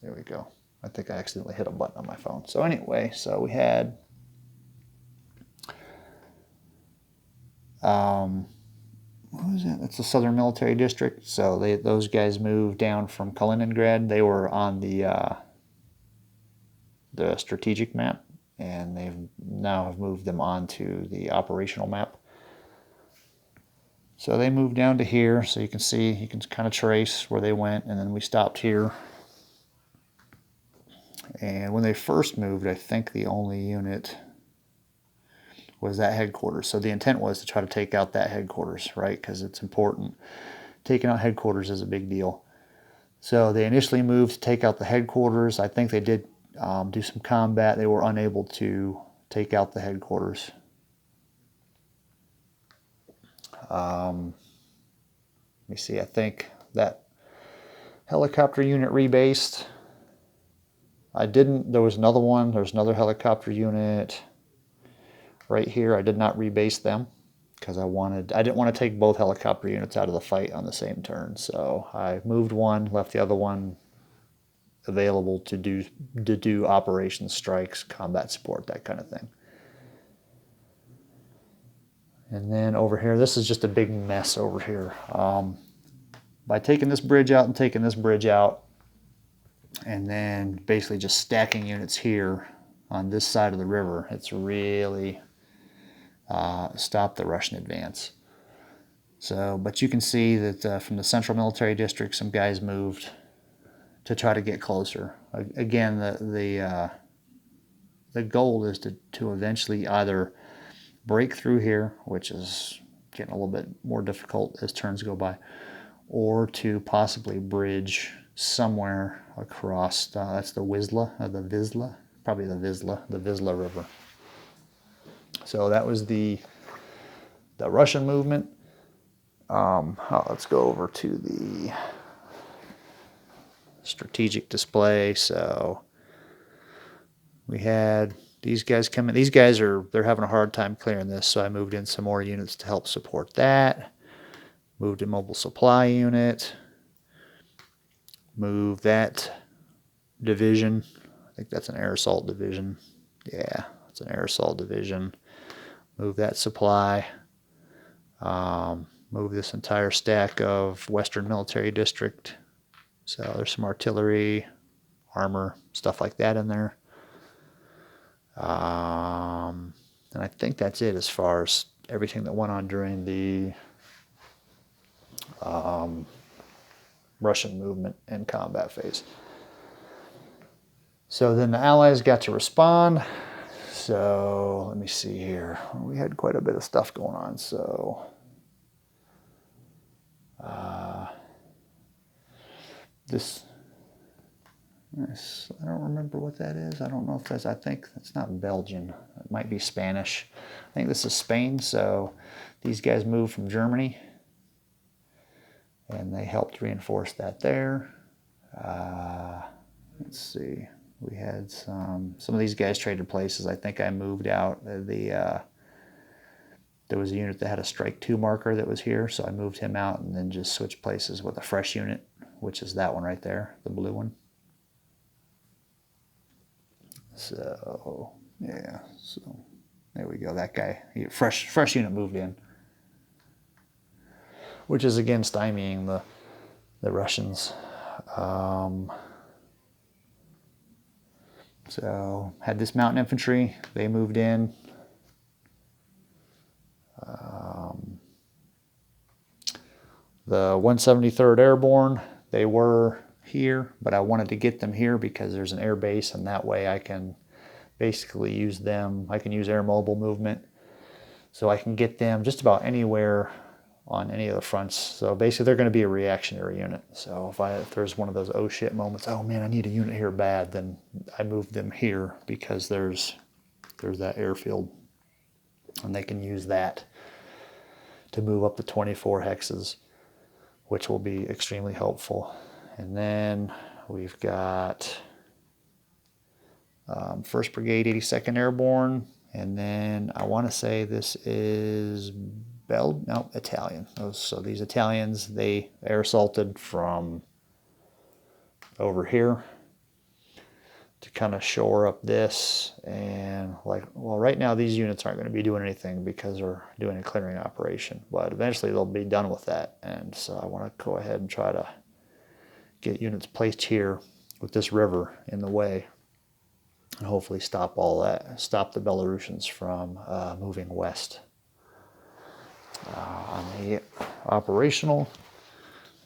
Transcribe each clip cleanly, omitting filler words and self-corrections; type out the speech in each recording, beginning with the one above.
There we go. I think I accidentally hit a button on my phone. So anyway, so we had what was it? That's the Southern Military District. So those guys moved down from Kaliningrad. They were on the strategic map, and they've now have moved them onto the operational map. So they moved down to here, so you can see, you can kind of trace where they went, and then we stopped here. And when they first moved, I think the only unit was that headquarters. So the intent was to try to take out that headquarters, right? Because it's important. Taking out headquarters is a big deal. So they initially moved to take out the headquarters. I think they did do some combat. They were unable to take out the headquarters. Let me see, I think that helicopter unit rebased. There was another one, there's another helicopter unit right here. I did not rebase them because I didn't want to take both helicopter units out of the fight on the same turn. So I moved one, left the other one available to do operations, strikes, combat support, that kind of thing. And then over here, this is just a big mess over here. By taking this bridge out and taking this bridge out, and then basically just stacking units here on this side of the river, it's really stopped the Russian advance. So, but you can see that from the Central Military District, some guys moved to try to get closer. Again, the goal is to eventually either break through here, which is getting a little bit more difficult as turns go by, or to possibly bridge somewhere across, that's the Wisla, probably the Wisla River. So that was the Russian movement. Let's go over to the strategic display. So we had these guys come in. These guys they're having a hard time clearing this, so I moved in some more units to help support that. Moved a mobile supply unit. Moved that division. I think that's an air assault division. Yeah, it's an air assault division. Move that supply. Move this entire stack of Western Military District. So there's some artillery, armor, stuff like that in there. And I think that's it as far as everything that went on during the Russian movement and combat phase. So then the Allies got to respond. So let me see here. We had quite a bit of stuff going on. So this, I don't remember what that is. I don't know if I think it's not Belgian. It might be Spanish. I think this is Spain. So these guys moved from Germany, and they helped reinforce that there. Let's see. We had some of these guys traded places. I think I moved out there was a unit that had a strike 2 marker that was here, so I moved him out and then just switched places with a fresh unit, which is that one right there, the blue one. So yeah, so there we go. That guy, fresh unit moved in, which is again stymieing the Russians. So had this mountain infantry, they moved in. The 173rd Airborne, they were here, but I wanted to get them here because there's an air base, and that way I can basically use them. I can use air mobile movement, so I can get them just about anywhere on any of the fronts. So basically they're going to be a reactionary unit. So if there's one of those oh shit moments, oh man, I need a unit here bad, then I move them here because there's that airfield, and they can use that to move up to 24 hexes, which will be extremely helpful. And then we've got 1st Brigade 82nd Airborne, and then I want to say this is Italian. So these Italians, they air assaulted from over here, kind of shore up this, and like, well, right now these units aren't going to be doing anything because they're doing a clearing operation, but eventually they'll be done with that. And so I want to go ahead and try to get units placed here with this river in the way, and hopefully stop all that, stop the Belarusians from moving west. On the operational,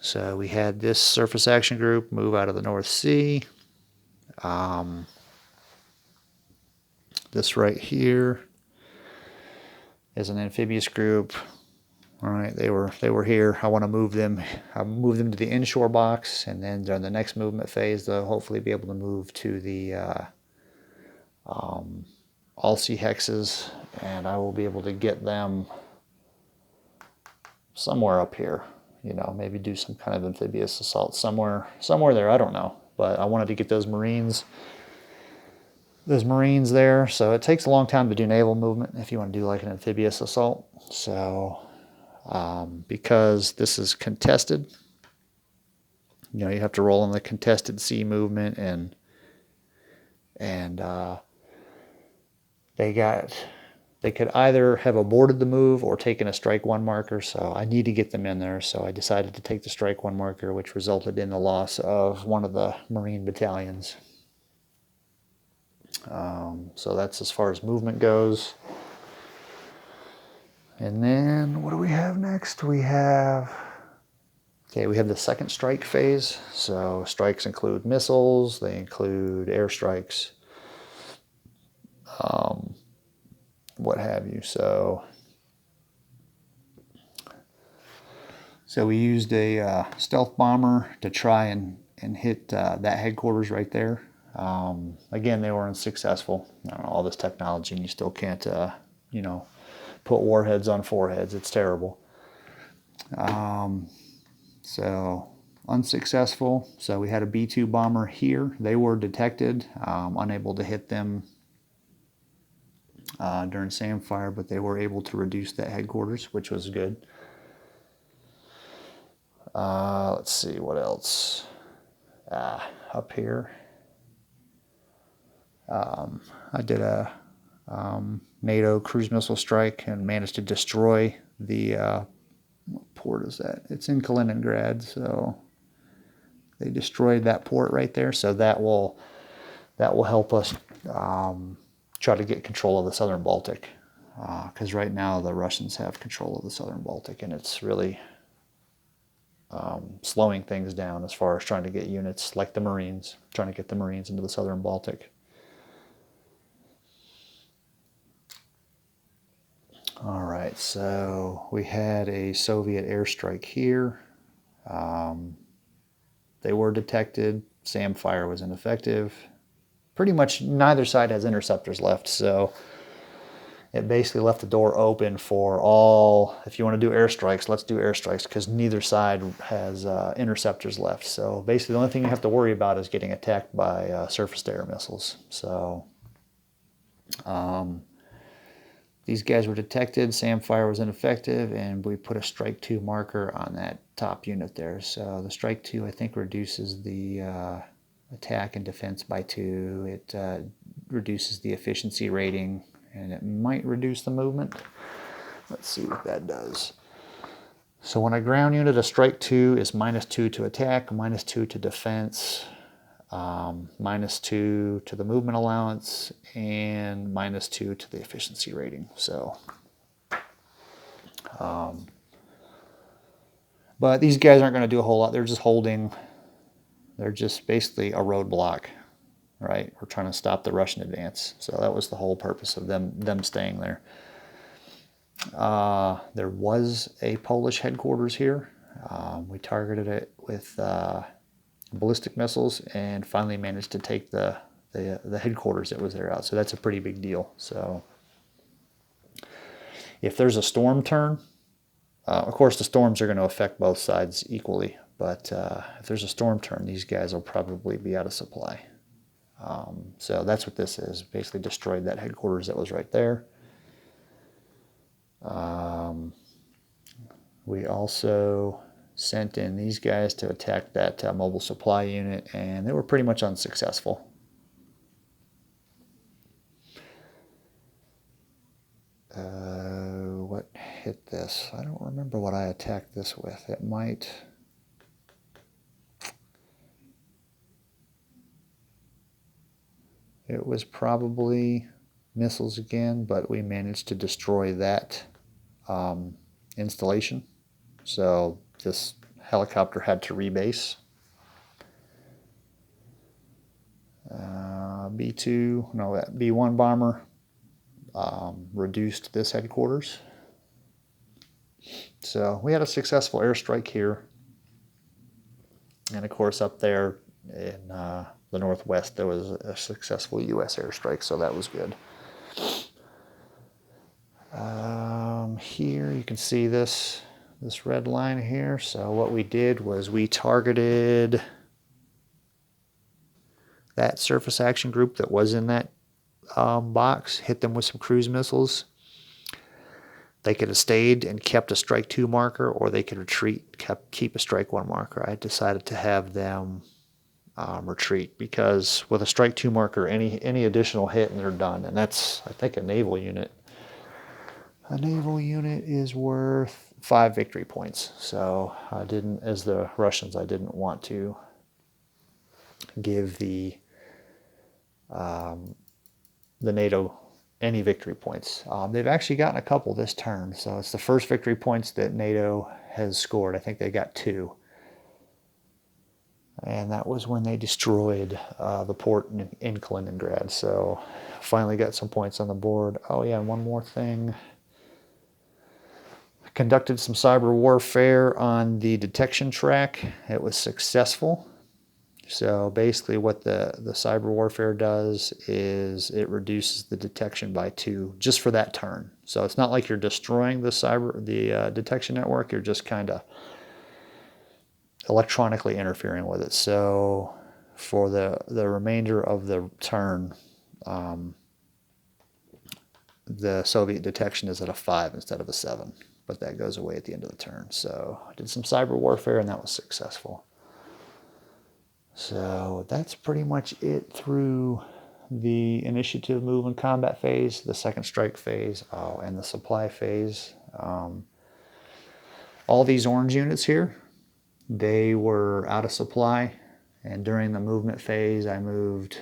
so we had this surface action group move out of the North Sea. This right here is an amphibious group. All right, they were here. I want to move them. I move them to the inshore box, and then during the next movement phase, they'll hopefully be able to move to the all-sea hexes, and I will be able to get them somewhere up here. You know, maybe do some kind of amphibious assault somewhere there. I don't know, but I wanted to get those Marines there. So it takes a long time to do naval movement if you want to do like an amphibious assault. So because this is contested, you know, you have to roll in the contested sea movement, and they could either have aborted the move or taken a strike one marker, so I need to get them in there. So I decided to take the strike one marker, which resulted in the loss of one of the Marine battalions. So that's as far as movement goes. And then what do we have next? We have the second strike phase. So strikes include missiles, they include airstrikes, what have you. So we used a stealth bomber to try and hit that headquarters right there. Again, they were unsuccessful. I don't know, all this technology, and you still can't, you know, put warheads on foreheads. It's terrible. So unsuccessful. So we had a B-2 bomber here. They were detected, unable to hit them during SAM fire, but they were able to reduce that headquarters, which was good. Let's see what else. Up here, I did a NATO cruise missile strike and managed to destroy the what port is that? It's in Kaliningrad, so they destroyed that port right there. So that will help us try to get control of the southern Baltic, because right now the Russians have control of the southern Baltic, and it's really slowing things down as far as trying to get units like the Marines, trying to get the Marines into the southern Baltic. All right, so we had a Soviet airstrike here. They were detected. SAM fire was ineffective. Pretty much neither side has interceptors left, so it basically left the door open for all, if you want to do airstrikes, let's do airstrikes, because neither side has interceptors left. So basically the only thing you have to worry about is getting attacked by surface-to-air missiles. So these guys were detected, SAM fire was ineffective, and we put a strike 2 marker on that top unit there. So the strike 2, I think, reduces the attack and defense by 2. It reduces the efficiency rating, and it might reduce the movement. Let's see what that does. So when I ground unit, a strike 2 is -2 to attack, -2 to defense, -2 to the movement allowance, and -2 to the efficiency rating. So, but these guys aren't going to do a whole lot. They're just holding. They're just basically a roadblock, right? We're trying to stop the Russian advance. So that was the whole purpose of them staying there. There was a Polish headquarters here. We targeted it with ballistic missiles and finally managed to take the headquarters that was there out. So that's a pretty big deal. So if there's a storm turn, of course the storms are going to affect both sides equally, but if there's a storm turn, these guys will probably be out of supply. So that's what this is. Basically destroyed that headquarters that was right there. We also sent in these guys to attack that mobile supply unit, and they were pretty much unsuccessful. What hit this? I don't remember what I attacked this with. It might... It was probably missiles again, but we managed to destroy that installation. So this helicopter had to rebase. B2, no, that B1 bomber reduced this headquarters. So we had a successful airstrike here. And of course up there in the northwest there was a successful U.S. airstrike, so that was good. Here you can see this red line here. So what we did was we targeted that surface action group that was in that box, hit them with some cruise missiles. They could have stayed and kept a strike 2 marker, or they could retreat, keep a strike 1 marker. I decided to have them retreat, because with a strike 2 marker, any additional hit and they're done. And that's, I think, a naval unit. A naval unit is worth 5 victory points. So I didn't, as the Russians, I didn't want to give the NATO any victory points. They've actually gotten a couple this turn, so it's the first victory points that NATO has scored. I think they got 2. And that was when they destroyed the port in Kaliningrad. So finally got some points on the board. Oh yeah, and one more thing. Conducted some cyber warfare on the detection track. It was successful. So basically what the cyber warfare does is it reduces the detection by 2 just for that turn. So it's not like you're destroying the detection network, you're just kind of electronically interfering with it. So for the remainder of the turn, the Soviet detection is at a 5 instead of a 7, but that goes away at the end of the turn. So I did some cyber warfare and that was successful. So that's pretty much it through the initiative, move, and combat phase, the second strike phase, and the supply phase. All these orange units here, they were out of supply, and during the movement phase I moved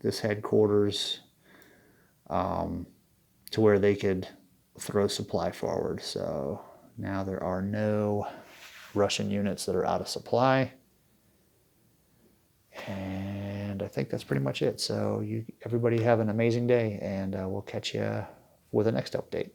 this headquarters to where they could throw supply forward. So now there are no Russian units that are out of supply. And I think that's pretty much it. So everybody have an amazing day, and we'll catch you with the next update.